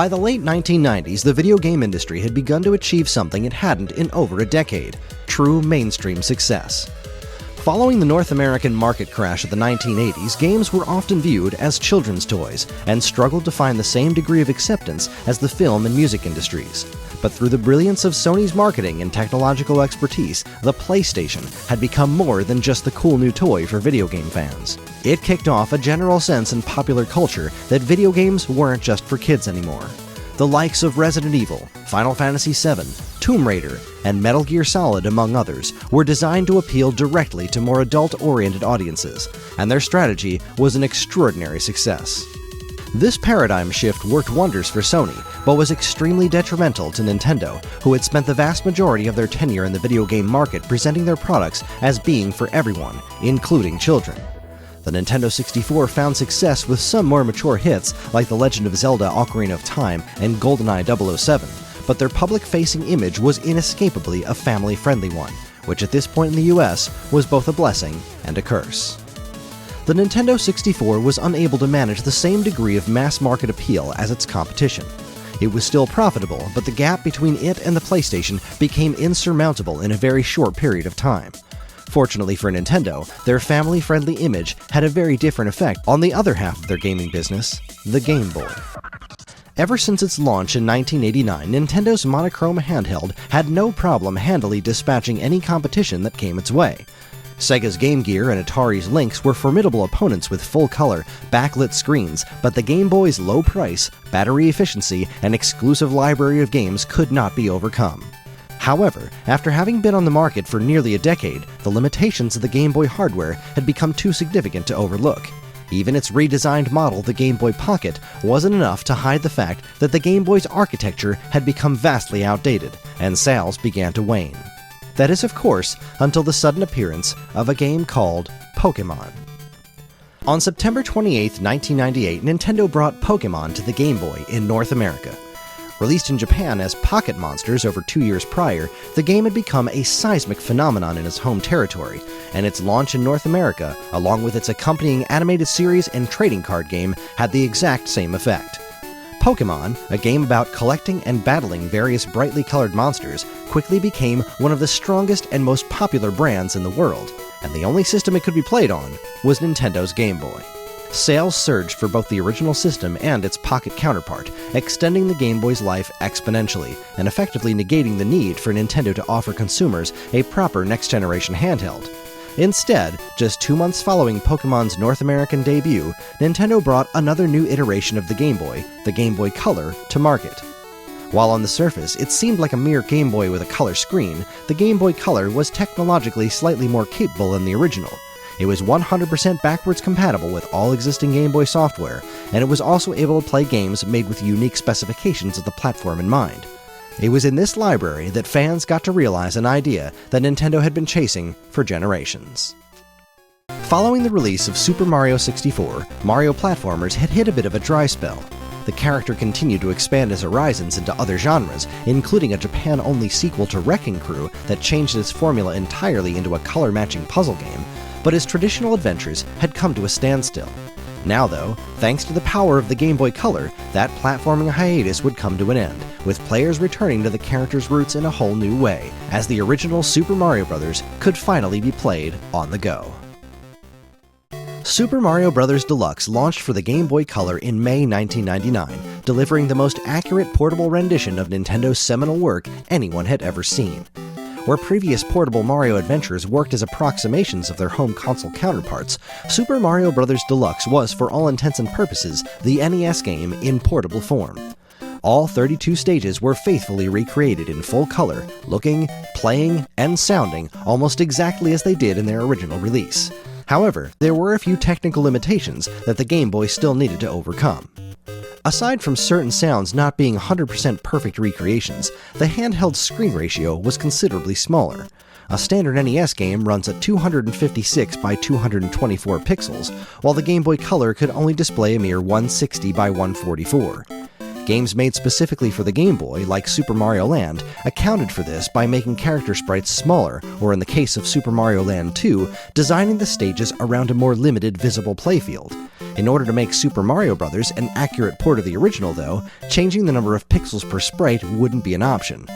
By the late 1990s, the video game industry had begun to achieve something it hadn't in over a decade: true mainstream success. Following the North American market crash of the 1980s, games were often viewed as children's toys and struggled to find the same degree of acceptance as the film and music industries. But through the brilliance of Sony's marketing and technological expertise, the PlayStation had become more than just the cool new toy for video game fans. It kicked off a general sense in popular culture that video games weren't just for kids anymore. The likes of Resident Evil, Final Fantasy VII, Tomb Raider, and Metal Gear Solid, among others, were designed to appeal directly to more adult-oriented audiences, and their strategy was an extraordinary success. This paradigm shift worked wonders for Sony, but was extremely detrimental to Nintendo, who had spent the vast majority of their tenure in the video game market presenting their products as being for everyone, including children. The Nintendo 64 found success with some more mature hits like The Legend of Zelda: Ocarina of Time and GoldenEye 007, but their public-facing image was inescapably a family-friendly one, which at this point in the US was both a blessing and a curse. The Nintendo 64 was unable to manage the same degree of mass-market appeal as its competition. It was still profitable, but the gap between it and the PlayStation became insurmountable in a very short period of time. Fortunately for Nintendo, their family-friendly image had a very different effect on the other half of their gaming business, the Game Boy. Ever since its launch in 1989, Nintendo's monochrome handheld had no problem handily dispatching any competition that came its way. Sega's Game Gear and Atari's Lynx were formidable opponents with full-color, backlit screens, but the Game Boy's low price, battery efficiency, and exclusive library of games could not be overcome. However, after having been on the market for nearly a decade, the limitations of the Game Boy hardware had become too significant to overlook. Even its redesigned model, the Game Boy Pocket, wasn't enough to hide the fact that the Game Boy's architecture had become vastly outdated, and sales began to wane. That is, of course, until the sudden appearance of a game called Pokémon. On September 28, 1998, Nintendo brought Pokémon to the Game Boy in North America. Released in Japan as Pocket Monsters over 2 years prior, the game had become a seismic phenomenon in its home territory, and its launch in North America, along with its accompanying animated series and trading card game, had the exact same effect. Pokémon, a game about collecting and battling various brightly colored monsters, quickly became one of the strongest and most popular brands in the world, and the only system it could be played on was Nintendo's Game Boy. Sales surged for both the original system and its Pocket counterpart, extending the Game Boy's life exponentially, and effectively negating the need for Nintendo to offer consumers a proper next-generation handheld. Instead, just 2 months following Pokémon's North American debut, Nintendo brought another new iteration of the Game Boy Color, to market. While on the surface it seemed like a mere Game Boy with a color screen, the Game Boy Color was technologically slightly more capable than the original. It was 100% backwards compatible with all existing Game Boy software, and it was also able to play games made with unique specifications of the platform in mind. It was in this library that fans got to realize an idea that Nintendo had been chasing for generations. Following the release of Super Mario 64, Mario platformers had hit a bit of a dry spell. The character continued to expand his horizons into other genres, including a Japan-only sequel to Wrecking Crew that changed its formula entirely into a color-matching puzzle game, but his traditional adventures had come to a standstill. Now though, thanks to the power of the Game Boy Color, that platforming hiatus would come to an end, with players returning to the character's roots in a whole new way, as the original Super Mario Bros. Could finally be played on the go. Super Mario Bros. Deluxe launched for the Game Boy Color in May 1999, delivering the most accurate portable rendition of Nintendo's seminal work anyone had ever seen. Where previous portable Mario adventures worked as approximations of their home console counterparts, Super Mario Bros. Deluxe was, for all intents and purposes, the NES game in portable form. All 32 stages were faithfully recreated in full color, looking, playing, and sounding almost exactly as they did in their original release. However, there were a few technical limitations that the Game Boy still needed to overcome. Aside from certain sounds not being 100% perfect recreations, the handheld screen ratio was considerably smaller. A standard NES game runs at 256 by 224 pixels, while the Game Boy Color could only display a mere 160 by 144. Games made specifically for the Game Boy, like Super Mario Land, accounted for this by making character sprites smaller, or in the case of Super Mario Land 2, designing the stages around a more limited visible playfield. In order to make Super Mario Bros. An accurate port of the original, though, changing the number of pixels per sprite wouldn't be an option.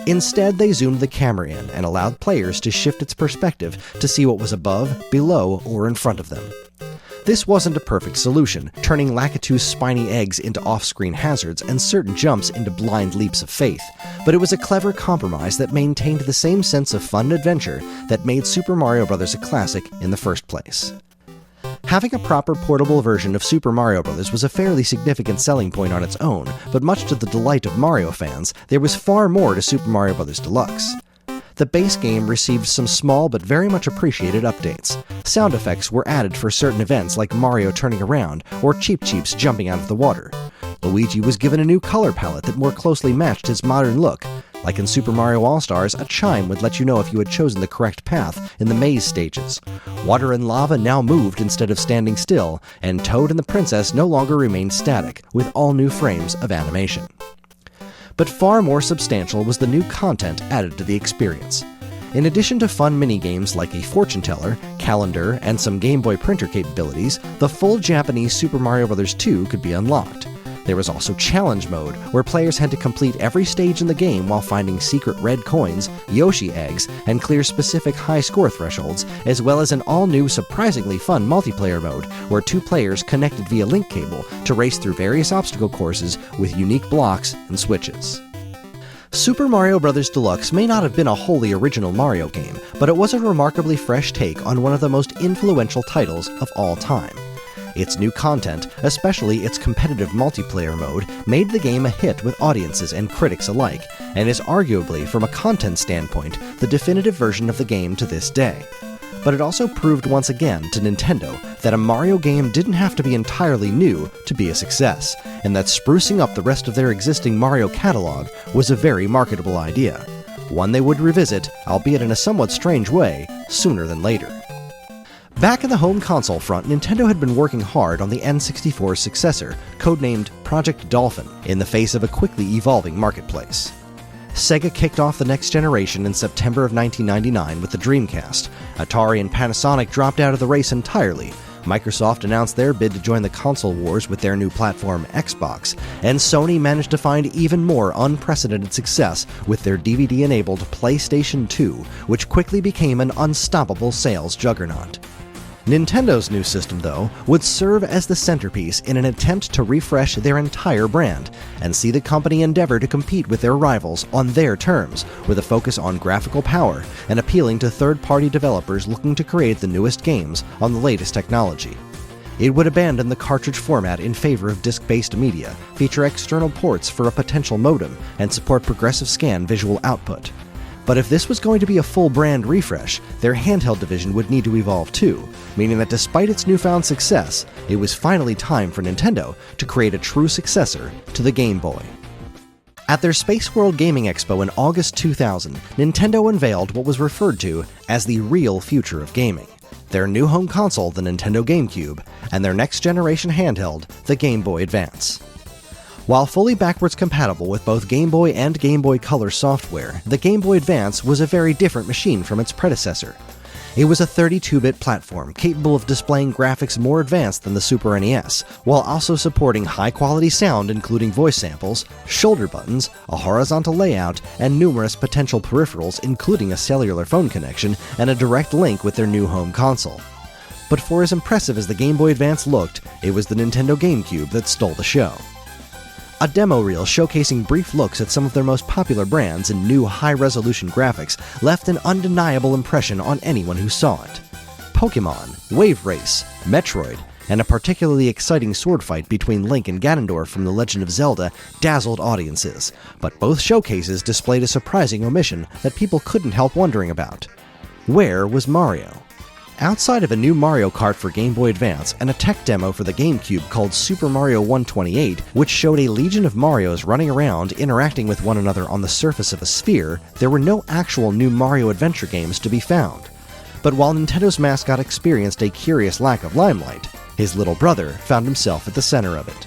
Instead, they zoomed the camera in and allowed players to shift its perspective to see what was above, below, or in front of them. This wasn't a perfect solution, turning Lakitu's spiny eggs into off-screen hazards and certain jumps into blind leaps of faith, but it was a clever compromise that maintained the same sense of fun and adventure that made Super Mario Bros. A classic in the first place. Having a proper portable version of Super Mario Bros. Was a fairly significant selling point on its own, but much to the delight of Mario fans, there was far more to Super Mario Bros. Deluxe. The base game received some small but very much appreciated updates. Sound effects were added for certain events like Mario turning around or Cheep Cheeps jumping out of the water. Luigi was given a new color palette that more closely matched his modern look. Like in Super Mario All-Stars, a chime would let you know if you had chosen the correct path in the maze stages. Water and lava now moved instead of standing still, and Toad and the Princess no longer remained static, with all new frames of animation. But far more substantial was the new content added to the experience. In addition to fun minigames like a fortune teller, calendar, and some Game Boy printer capabilities, the full Japanese Super Mario Bros. 2 could be unlocked. There was also Challenge Mode, where players had to complete every stage in the game while finding secret red coins, Yoshi eggs, and clear specific high score thresholds, as well as an all-new, surprisingly fun multiplayer mode, where two players connected via link cable to race through various obstacle courses with unique blocks and switches. Super Mario Bros. Deluxe may not have been a wholly original Mario game, but it was a remarkably fresh take on one of the most influential titles of all time. Its new content, especially its competitive multiplayer mode, made the game a hit with audiences and critics alike, and is arguably, from a content standpoint, the definitive version of the game to this day. But it also proved once again to Nintendo that a Mario game didn't have to be entirely new to be a success, and that sprucing up the rest of their existing Mario catalog was a very marketable idea. One they would revisit, albeit in a somewhat strange way, sooner than later. Back in the home console front, Nintendo had been working hard on the N64's successor, codenamed Project Dolphin, in the face of a quickly evolving marketplace. Sega kicked off the next generation in September of 1999 with the Dreamcast. Atari and Panasonic dropped out of the race entirely. Microsoft announced their bid to join the console wars with their new platform, Xbox, and Sony managed to find even more unprecedented success with their DVD-enabled PlayStation 2, which quickly became an unstoppable sales juggernaut. Nintendo's new system, though, would serve as the centerpiece in an attempt to refresh their entire brand and see the company endeavor to compete with their rivals on their terms, with a focus on graphical power and appealing to third-party developers looking to create the newest games on the latest technology. It would abandon the cartridge format in favor of disc-based media, feature external ports for a potential modem, and support progressive scan visual output. But if this was going to be a full brand refresh, their handheld division would need to evolve too, meaning that despite its newfound success, it was finally time for Nintendo to create a true successor to the Game Boy. At their Spaceworld Gaming Expo in August 2000, Nintendo unveiled what was referred to as the real future of gaming: their new home console, the Nintendo GameCube, and their next-generation handheld, the Game Boy Advance. While fully backwards compatible with both Game Boy and Game Boy Color software, the Game Boy Advance was a very different machine from its predecessor. It was a 32-bit platform capable of displaying graphics more advanced than the Super NES, while also supporting high-quality sound including voice samples, shoulder buttons, a horizontal layout, and numerous potential peripherals including a cellular phone connection and a direct link with their new home console. But for as impressive as the Game Boy Advance looked, it was the Nintendo GameCube that stole the show. A demo reel showcasing brief looks at some of their most popular brands and new high-resolution graphics left an undeniable impression on anyone who saw it. Pokémon, Wave Race, Metroid, and a particularly exciting sword fight between Link and Ganondorf from The Legend of Zelda dazzled audiences, but both showcases displayed a surprising omission that people couldn't help wondering about. Where was Mario? Outside of a new Mario Kart for Game Boy Advance and a tech demo for the GameCube called Super Mario 128, which showed a legion of Marios running around interacting with one another on the surface of a sphere, there were no actual new Mario adventure games to be found. But while Nintendo's mascot experienced a curious lack of limelight, his little brother found himself at the center of it.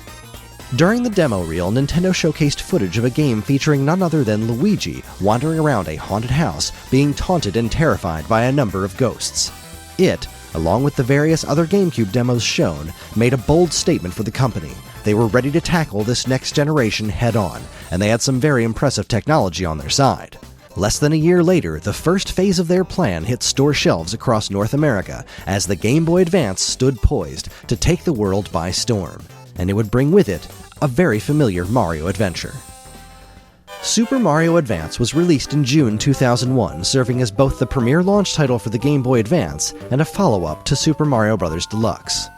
During the demo reel, Nintendo showcased footage of a game featuring none other than Luigi wandering around a haunted house, being taunted and terrified by a number of ghosts. It along with the various other GameCube demos shown, made a bold statement for the company. They were ready to tackle this next generation head-on, and they had some very impressive technology on their side. Less than a year later, the first phase of their plan hit store shelves across North America as the Game Boy Advance stood poised to take the world by storm, and it would bring with it a very familiar Mario adventure. Super Mario Advance was released in June 2001, serving as both the premier launch title for the Game Boy Advance and a follow-up to Super Mario Bros. Deluxe.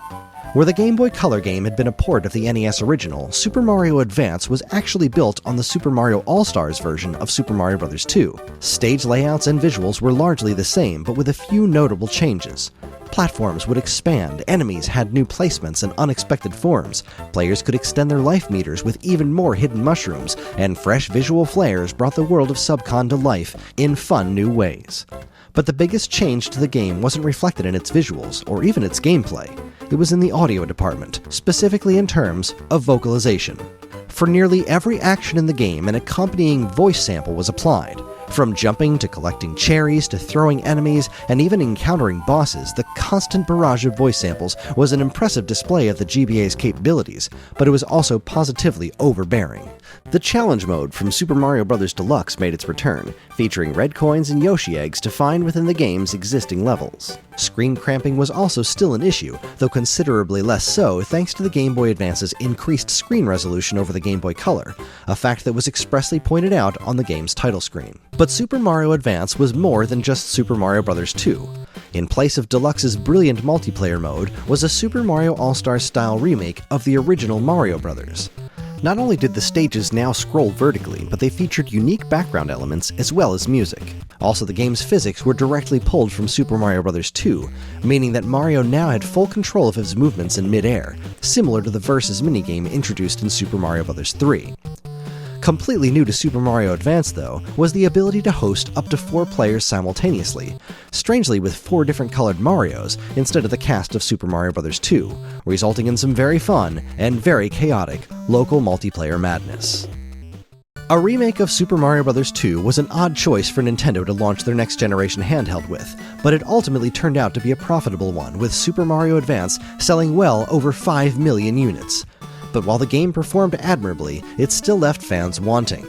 Where the Game Boy Color game had been a port of the NES original, Super Mario Advance was actually built on the Super Mario All-Stars version of Super Mario Bros. 2. Stage layouts and visuals were largely the same, but with a few notable changes. Platforms would expand, enemies had new placements and unexpected forms, players could extend their life meters with even more hidden mushrooms, and fresh visual flares brought the world of Subcon to life in fun new ways. But the biggest change to the game wasn't reflected in its visuals, or even its gameplay. It was in the audio department, specifically in terms of vocalization. For nearly every action in the game, an accompanying voice sample was applied. From jumping to collecting cherries to throwing enemies and even encountering bosses, the constant barrage of voice samples was an impressive display of the GBA's capabilities, but it was also positively overbearing. The challenge mode from Super Mario Bros. Deluxe made its return, featuring red coins and Yoshi eggs to find within the game's existing levels. Screen cramping was also still an issue, though considerably less so thanks to the Game Boy Advance's increased screen resolution over the Game Boy Color, a fact that was expressly pointed out on the game's title screen. But Super Mario Advance was more than just Super Mario Bros. 2. In place of Deluxe's brilliant multiplayer mode was a Super Mario All-Stars style remake of the original Mario Bros. Not only did the stages now scroll vertically, but they featured unique background elements as well as music. Also, the game's physics were directly pulled from Super Mario Bros. 2, meaning that Mario now had full control of his movements in mid-air, similar to the Versus minigame introduced in Super Mario Bros. 3. Completely new to Super Mario Advance, though, was the ability to host up to 4 players simultaneously, strangely with 4 different colored Marios instead of the cast of Super Mario Bros. 2, resulting in some very fun and very chaotic local multiplayer madness. A remake of Super Mario Bros. 2 was an odd choice for Nintendo to launch their next-generation handheld with, but it ultimately turned out to be a profitable one, with Super Mario Advance selling well over 5 million units. But while the game performed admirably, it still left fans wanting.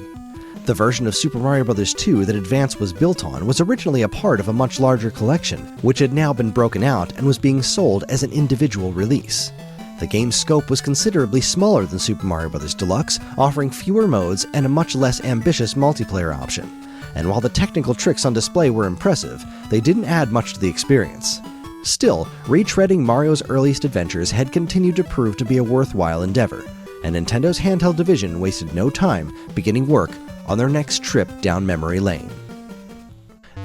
The version of Super Mario Bros. 2 that Advance was built on was originally a part of a much larger collection, which had now been broken out and was being sold as an individual release. The game's scope was considerably smaller than Super Mario Bros. Deluxe, offering fewer modes and a much less ambitious multiplayer option. And while the technical tricks on display were impressive, they didn't add much to the experience. Still, retreading Mario's earliest adventures had continued to prove to be a worthwhile endeavor, and Nintendo's handheld division wasted no time beginning work on their next trip down memory lane.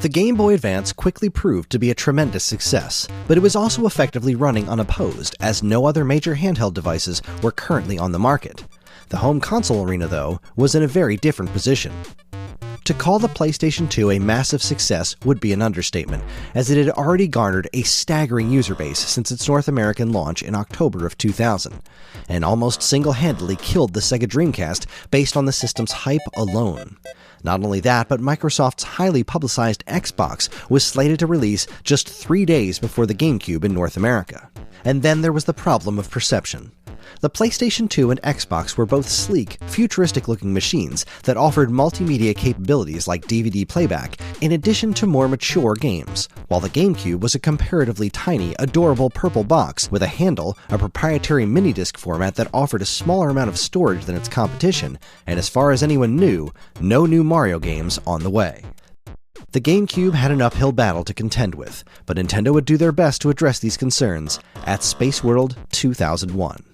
The Game Boy Advance quickly proved to be a tremendous success, but it was also effectively running unopposed, as no other major handheld devices were currently on the market. The home console arena, though, was in a very different position. To call the PlayStation 2 a massive success would be an understatement, as it had already garnered a staggering user base since its North American launch in October of 2000, and almost single-handedly killed the Sega Dreamcast based on the system's hype alone. Not only that, but Microsoft's highly publicized Xbox was slated to release just 3 days before the GameCube in North America. And then there was the problem of perception. The PlayStation 2 and Xbox were both sleek, futuristic-looking machines that offered multimedia capabilities like DVD playback, in addition to more mature games, while the GameCube was a comparatively tiny, adorable purple box with a handle, a proprietary minidisc format that offered a smaller amount of storage than its competition, and as far as anyone knew, no new Mario games on the way. The GameCube had an uphill battle to contend with, but Nintendo would do their best to address these concerns at Spaceworld 2001.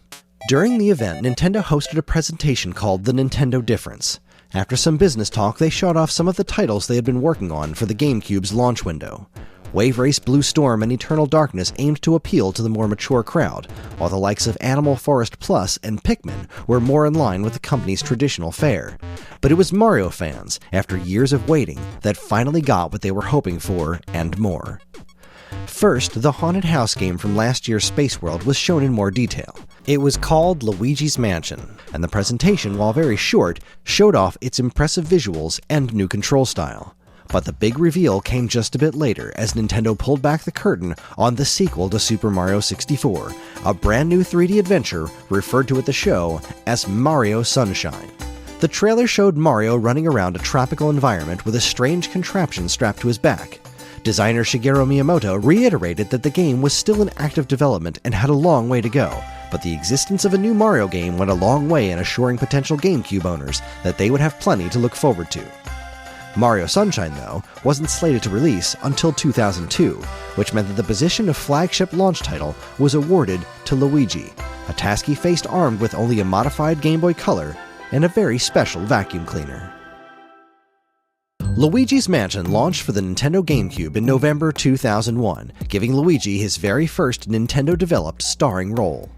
During the event, Nintendo hosted a presentation called The Nintendo Difference. After some business talk, they showed off some of the titles they had been working on for the GameCube's launch window. Wave Race Blue Storm and Eternal Darkness aimed to appeal to the more mature crowd, while the likes of Animal Forest Plus and Pikmin were more in line with the company's traditional fare. But it was Mario fans, after years of waiting, that finally got what they were hoping for and more. First, the haunted house game from last year's Spaceworld was shown in more detail. It was called Luigi's Mansion, and the presentation, while very short, showed off its impressive visuals and new control style. But the big reveal came just a bit later as Nintendo pulled back the curtain on the sequel to Super Mario 64, a brand new 3D adventure referred to at the show as Mario Sunshine. The trailer showed Mario running around a tropical environment with a strange contraption strapped to his back. Designer Shigeru Miyamoto reiterated that the game was still in active development and had a long way to go, but the existence of a new Mario game went a long way in assuring potential GameCube owners that they would have plenty to look forward to. Mario Sunshine, though, wasn't slated to release until 2002, which meant that the position of flagship launch title was awarded to Luigi, a task he faced armed with only a modified Game Boy Color and a very special vacuum cleaner. Luigi's Mansion launched for the Nintendo GameCube in November 2001, giving Luigi his very first Nintendo-developed starring role.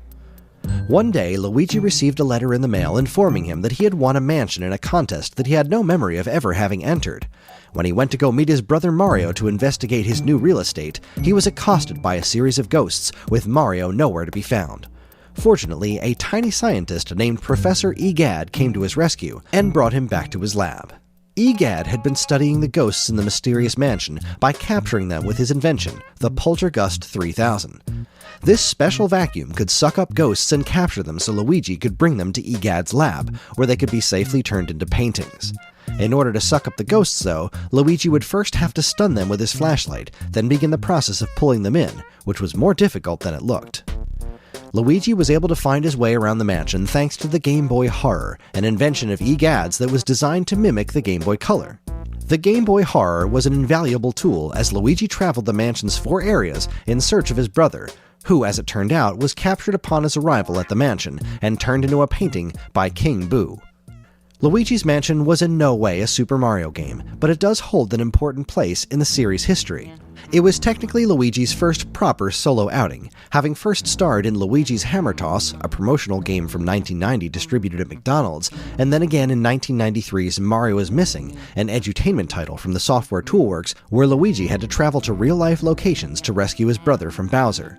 One day, Luigi received a letter in the mail informing him that he had won a mansion in a contest that he had no memory of ever having entered. When he went to go meet his brother Mario to investigate his new real estate, he was accosted by a series of ghosts, with Mario nowhere to be found. Fortunately, a tiny scientist named Professor Egad came to his rescue and brought him back to his lab. Egad had been studying the ghosts in the mysterious mansion by capturing them with his invention, the Poltergust 3000. This special vacuum could suck up ghosts and capture them so Luigi could bring them to Egad's lab, where they could be safely turned into paintings. In order to suck up the ghosts, though, Luigi would first have to stun them with his flashlight, then begin the process of pulling them in, which was more difficult than it looked. Luigi was able to find his way around the mansion thanks to the Game Boy Horror, an invention of Egad's that was designed to mimic the Game Boy Color. The Game Boy Horror was an invaluable tool as Luigi traveled the mansion's 4 areas in search of his brother, who, as it turned out, was captured upon his arrival at the mansion and turned into a painting by King Boo. Luigi's Mansion was in no way a Super Mario game, but it does hold an important place in the series' history. It was technically Luigi's first proper solo outing, having first starred in Luigi's Hammer Toss, a promotional game from 1990 distributed at McDonald's, and then again in 1993's Mario is Missing, an edutainment title from the Software Toolworks where Luigi had to travel to real-life locations to rescue his brother from Bowser.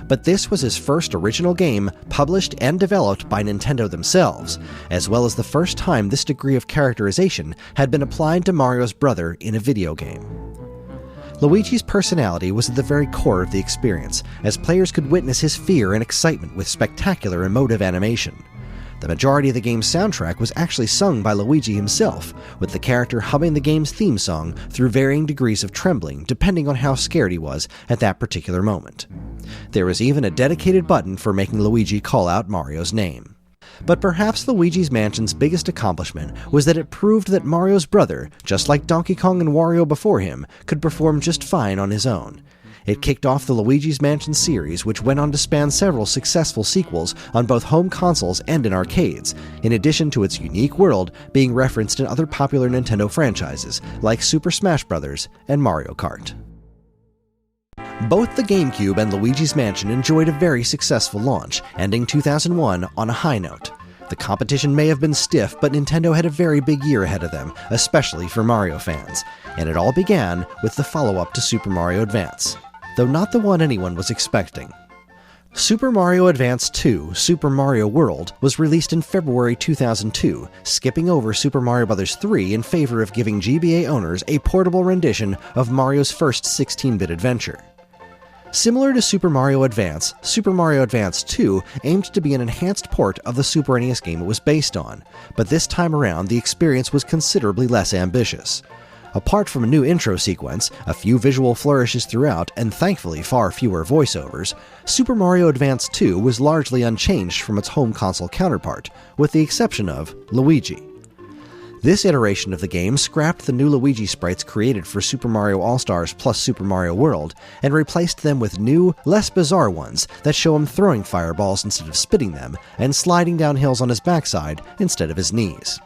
But this was his first original game, published and developed by Nintendo themselves, as well as the first time this degree of characterization had been applied to Mario's brother in a video game. Luigi's personality was at the very core of the experience, as players could witness his fear and excitement with spectacular emotive animation. The majority of the game's soundtrack was actually sung by Luigi himself, with the character humming the game's theme song through varying degrees of trembling depending on how scared he was at that particular moment. There was even a dedicated button for making Luigi call out Mario's name. But perhaps Luigi's Mansion's biggest accomplishment was that it proved that Mario's brother, just like Donkey Kong and Wario before him, could perform just fine on his own. It kicked off the Luigi's Mansion series, which went on to span several successful sequels on both home consoles and in arcades, in addition to its unique world being referenced in other popular Nintendo franchises, like Super Smash Bros. And Mario Kart. Both the GameCube and Luigi's Mansion enjoyed a very successful launch, ending 2001 on a high note. The competition may have been stiff, but Nintendo had a very big year ahead of them, especially for Mario fans, and it all began with the follow-up to Super Mario Advance, though not the one anyone was expecting. Super Mario Advance 2 Super Mario World was released in February 2002, skipping over Super Mario Bros. 3 in favor of giving GBA owners a portable rendition of Mario's first 16-bit adventure. Similar to Super Mario Advance 2 aimed to be an enhanced port of the Super NES game it was based on, but this time around the experience was considerably less ambitious. Apart from a new intro sequence, a few visual flourishes throughout, and thankfully far fewer voiceovers, Super Mario Advance 2 was largely unchanged from its home console counterpart, with the exception of Luigi. This iteration of the game scrapped the new Luigi sprites created for Super Mario All-Stars plus Super Mario World, and replaced them with new, less bizarre ones that show him throwing fireballs instead of spitting them, and sliding down hills on his backside instead of his knees.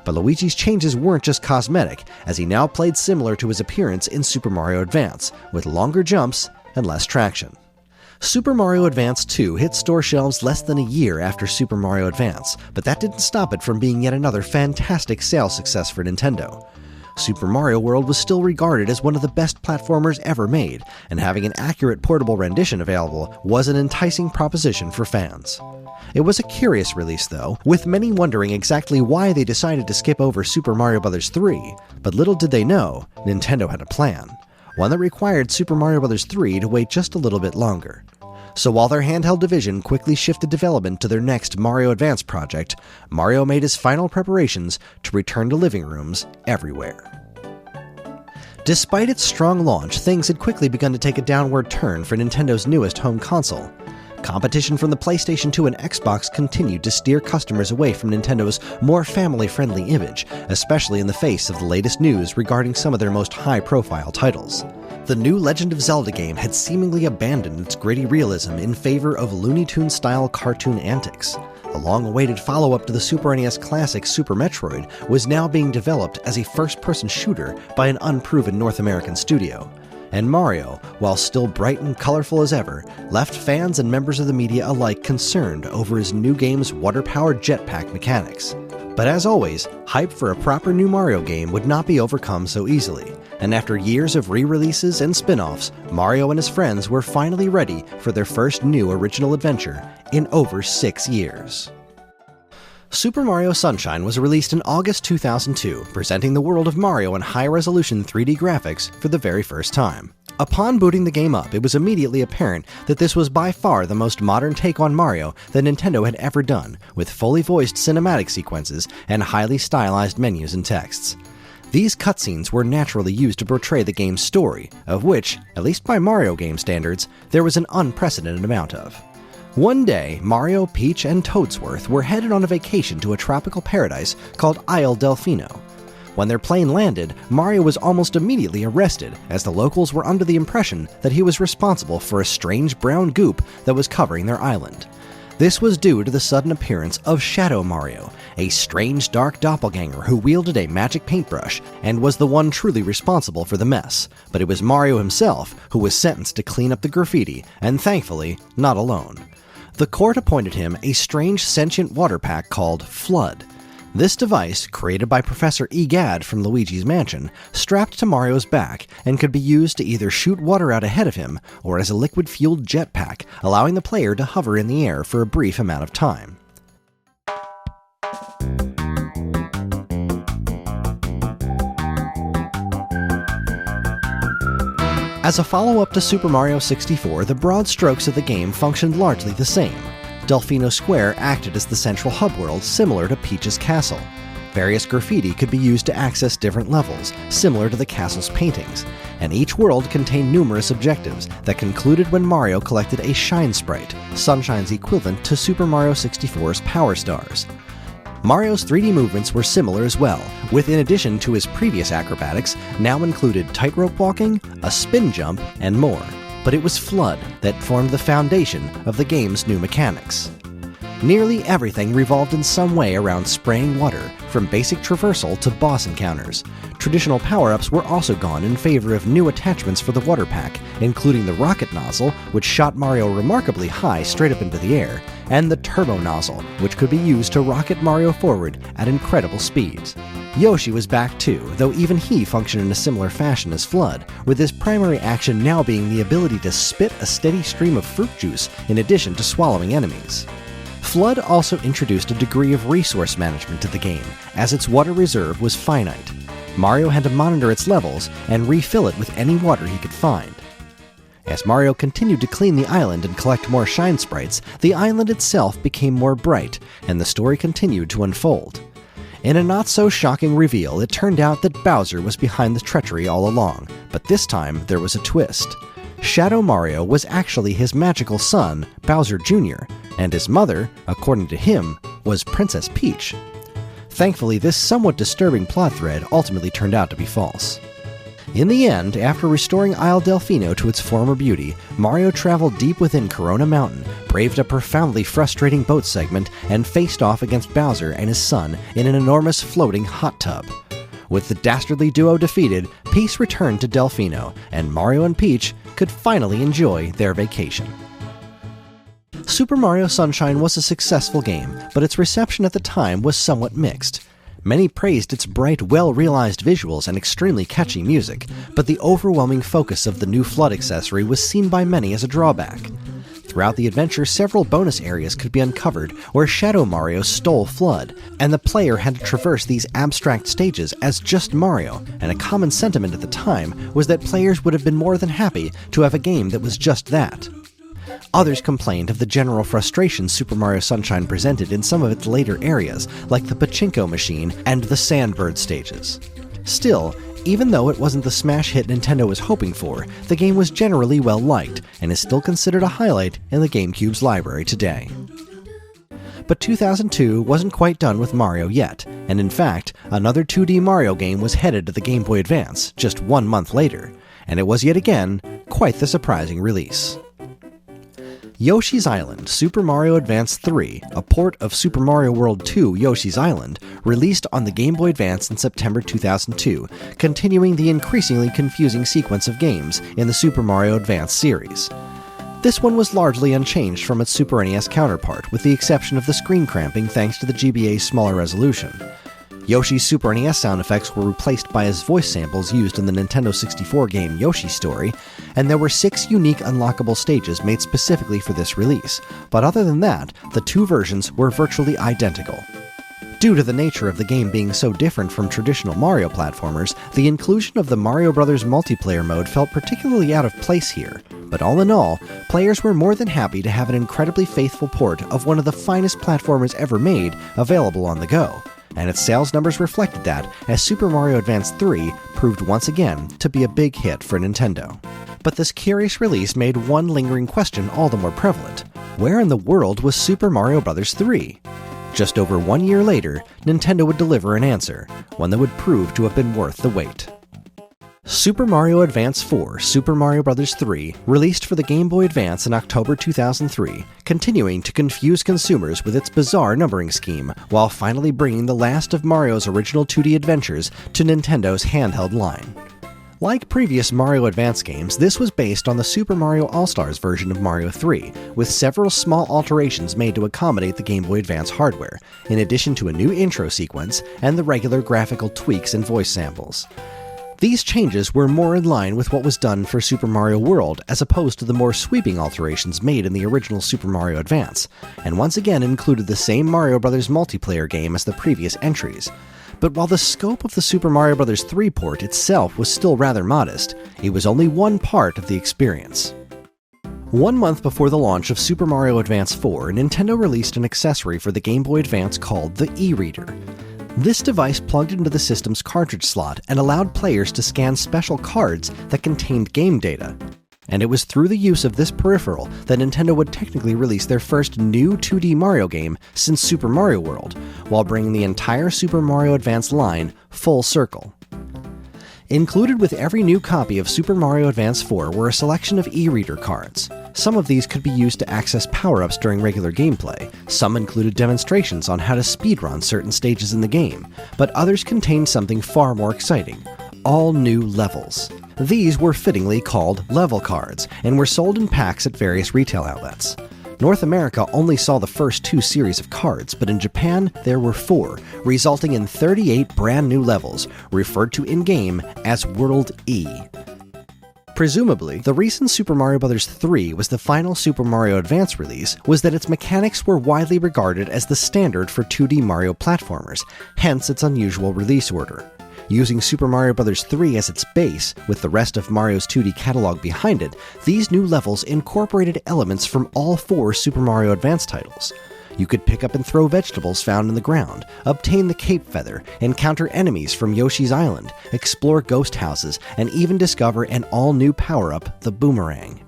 But Luigi's changes weren't just cosmetic, as he now played similar to his appearance in Super Mario Advance, with longer jumps and less traction. Super Mario Advance 2 hit store shelves less than a year after Super Mario Advance, but that didn't stop it from being yet another fantastic sales success for Nintendo. Super Mario World was still regarded as one of the best platformers ever made, and having an accurate portable rendition available was an enticing proposition for fans. It was a curious release though, with many wondering exactly why they decided to skip over Super Mario Bros. 3, but little did they know, Nintendo had a plan. One that required Super Mario Bros. 3 to wait just a little bit longer. So while their handheld division quickly shifted development to their next Mario Advance project, Mario made his final preparations to return to living rooms everywhere. Despite its strong launch, things had quickly begun to take a downward turn for Nintendo's newest home console. Competition from the PlayStation 2 and Xbox continued to steer customers away from Nintendo's more family-friendly image, especially in the face of the latest news regarding some of their most high-profile titles. The new Legend of Zelda game had seemingly abandoned its gritty realism in favor of Looney Tunes-style cartoon antics. The long-awaited follow-up to the Super NES classic Super Metroid was now being developed as a first-person shooter by an unproven North American studio. And Mario, while still bright and colorful as ever, left fans and members of the media alike concerned over his new game's water-powered jetpack mechanics. But as always, hype for a proper new Mario game would not be overcome so easily, and after years of re-releases and spin-offs, Mario and his friends were finally ready for their first new original adventure in over 6 years. Super Mario Sunshine was released in August 2002, presenting the world of Mario in high-resolution 3D graphics for the very first time. Upon booting the game up, it was immediately apparent that this was by far the most modern take on Mario that Nintendo had ever done, with fully voiced cinematic sequences and highly stylized menus and texts. These cutscenes were naturally used to portray the game's story, of which, at least by Mario game standards, there was an unprecedented amount of. One day, Mario, Peach, and Toadsworth were headed on a vacation to a tropical paradise called Isle Delfino. When their plane landed, Mario was almost immediately arrested, as the locals were under the impression that he was responsible for a strange brown goop that was covering their island. This was due to the sudden appearance of Shadow Mario, a strange dark doppelganger who wielded a magic paintbrush and was the one truly responsible for the mess. But it was Mario himself who was sentenced to clean up the graffiti, and thankfully, not alone. The court appointed him a strange sentient water pack called Flood. This device, created by Professor Egad from Luigi's Mansion, strapped to Mario's back and could be used to either shoot water out ahead of him or as a liquid-fueled jetpack, allowing the player to hover in the air for a brief amount of time. As a follow-up to Super Mario 64, the broad strokes of the game functioned largely the same. Delfino Square acted as the central hub world, similar to Peach's castle. Various graffiti could be used to access different levels, similar to the castle's paintings, and each world contained numerous objectives that concluded when Mario collected a Shine Sprite, Sunshine's equivalent to Super Mario 64's Power Stars. Mario's 3D movements were similar as well, with in addition to his previous acrobatics, now included tightrope walking, a spin jump, and more. But it was Flood that formed the foundation of the game's new mechanics. Nearly everything revolved in some way around spraying water, from basic traversal to boss encounters. Traditional power-ups were also gone in favor of new attachments for the water pack, including the rocket nozzle, which shot Mario remarkably high straight up into the air, and the turbo nozzle, which could be used to rocket Mario forward at incredible speeds. Yoshi was back too, though even he functioned in a similar fashion as Flood, with his primary action now being the ability to spit a steady stream of fruit juice in addition to swallowing enemies. Flood also introduced a degree of resource management to the game, as its water reserve was finite. Mario had to monitor its levels and refill it with any water he could find. As Mario continued to clean the island and collect more Shine Sprites, the island itself became more bright, and the story continued to unfold. In a not-so-shocking reveal, it turned out that Bowser was behind the treachery all along, but this time there was a twist. Shadow Mario was actually his magical son, Bowser Jr., and his mother, according to him, was Princess Peach. Thankfully, this somewhat disturbing plot thread ultimately turned out to be false. In the end, after restoring Isle Delfino to its former beauty, Mario traveled deep within Corona Mountain, braved a profoundly frustrating boat segment, and faced off against Bowser and his son in an enormous floating hot tub. With the dastardly duo defeated, peace returned to Delfino, and Mario and Peach could finally enjoy their vacation. Super Mario Sunshine was a successful game, but its reception at the time was somewhat mixed. Many praised its bright, well-realized visuals and extremely catchy music, but the overwhelming focus of the new Flood accessory was seen by many as a drawback. Throughout the adventure, several bonus areas could be uncovered where Shadow Mario stole Flood, and the player had to traverse these abstract stages as just Mario, and a common sentiment at the time was that players would have been more than happy to have a game that was just that. Others complained of the general frustration Super Mario Sunshine presented in some of its later areas, like the Pachinko machine and the Sandbird stages. Still, even though it wasn't the smash hit Nintendo was hoping for, the game was generally well liked, and is still considered a highlight in the GameCube's library today. But 2002 wasn't quite done with Mario yet, and in fact, another 2D Mario game was headed to the Game Boy Advance just 1 month later, and it was yet again quite the surprising release. Yoshi's Island Super Mario Advance 3, a port of Super Mario World 2 Yoshi's Island, released on the Game Boy Advance in September 2002, continuing the increasingly confusing sequence of games in the Super Mario Advance series. This one was largely unchanged from its Super NES counterpart, with the exception of the screen cramping thanks to the GBA's smaller resolution. Yoshi's Super NES sound effects were replaced by his voice samples used in the Nintendo 64 game Yoshi's Story, and there were 6 unique unlockable stages made specifically for this release, but other than that, the two versions were virtually identical. Due to the nature of the game being so different from traditional Mario platformers, the inclusion of the Mario Bros. Multiplayer mode felt particularly out of place here, but all in all, players were more than happy to have an incredibly faithful port of one of the finest platformers ever made available on the go. And its sales numbers reflected that, as Super Mario Advance 3 proved once again to be a big hit for Nintendo. But this curious release made one lingering question all the more prevalent. Where in the world was Super Mario Bros. 3? Just over 1 year later, Nintendo would deliver an answer, one that would prove to have been worth the wait. Super Mario Advance 4 Super Mario Bros. 3 released for the Game Boy Advance in October 2003, continuing to confuse consumers with its bizarre numbering scheme, while finally bringing the last of Mario's original 2D adventures to Nintendo's handheld line. Like previous Mario Advance games, this was based on the Super Mario All-Stars version of Mario 3, with several small alterations made to accommodate the Game Boy Advance hardware, in addition to a new intro sequence and the regular graphical tweaks and voice samples. These changes were more in line with what was done for Super Mario World as opposed to the more sweeping alterations made in the original Super Mario Advance, and once again included the same Mario Bros. Multiplayer game as the previous entries. But while the scope of the Super Mario Bros. 3 port itself was still rather modest, it was only one part of the experience. 1 month before the launch of Super Mario Advance 4, Nintendo released an accessory for the Game Boy Advance called the e-reader. This device plugged into the system's cartridge slot and allowed players to scan special cards that contained game data. And it was through the use of this peripheral that Nintendo would technically release their first new 2D Mario game since Super Mario World, while bringing the entire Super Mario Advance line full circle. Included with every new copy of Super Mario Advance 4 were a selection of e-reader cards. Some of these could be used to access power-ups during regular gameplay, some included demonstrations on how to speedrun certain stages in the game, but others contained something far more exciting: all new levels. These were fittingly called level cards, and were sold in packs at various retail outlets. North America only saw the first 2 series of cards, but in Japan there were 4, resulting in 38 brand new levels, referred to in-game as World E. Presumably, the reason Super Mario Bros. 3 was the final Super Mario Advance release was that its mechanics were widely regarded as the standard for 2D Mario platformers, hence its unusual release order. Using Super Mario Bros. 3 as its base, with the rest of Mario's 2D catalog behind it, these new levels incorporated elements from all 4 Super Mario Advance titles. You could pick up and throw vegetables found in the ground, obtain the Cape Feather, encounter enemies from Yoshi's Island, explore ghost houses, and even discover an all-new power-up, the Boomerang.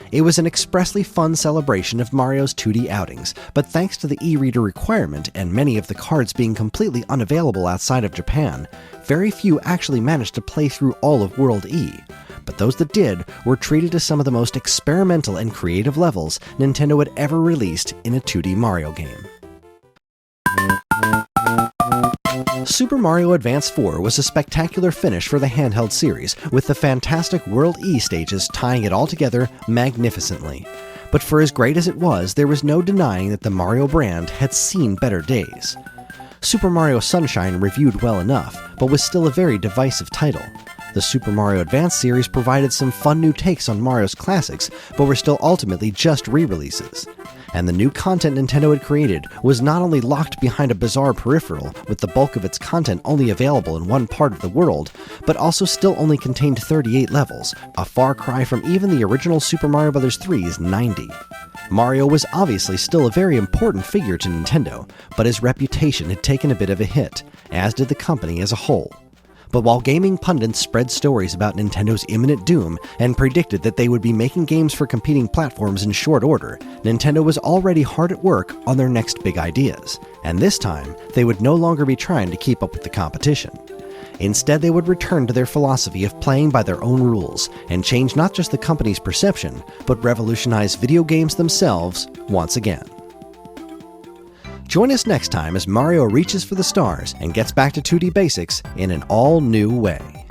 It was an expressly fun celebration of Mario's 2D outings, but thanks to the e-reader requirement and many of the cards being completely unavailable outside of Japan, very few actually managed to play through all of World E. But those that did were treated to some of the most experimental and creative levels Nintendo had ever released in a 2D Mario game. Super Mario Advance 4 was a spectacular finish for the handheld series, with the fantastic World E stages tying it all together magnificently. But for as great as it was, there was no denying that the Mario brand had seen better days. Super Mario Sunshine reviewed well enough, but was still a very divisive title. The Super Mario Advance series provided some fun new takes on Mario's classics, but were still ultimately just re-releases. And the new content Nintendo had created was not only locked behind a bizarre peripheral, with the bulk of its content only available in one part of the world, but also still only contained 38 levels, a far cry from even the original Super Mario Bros. 3's 90. Mario was obviously still a very important figure to Nintendo, but his reputation had taken a bit of a hit, as did the company as a whole. But while gaming pundits spread stories about Nintendo's imminent doom and predicted that they would be making games for competing platforms in short order, Nintendo was already hard at work on their next big ideas, and this time they would no longer be trying to keep up with the competition. Instead, they would return to their philosophy of playing by their own rules and change not just the company's perception, but revolutionize video games themselves once again. Join us next time as Mario reaches for the stars and gets back to 2D basics in an all-new way.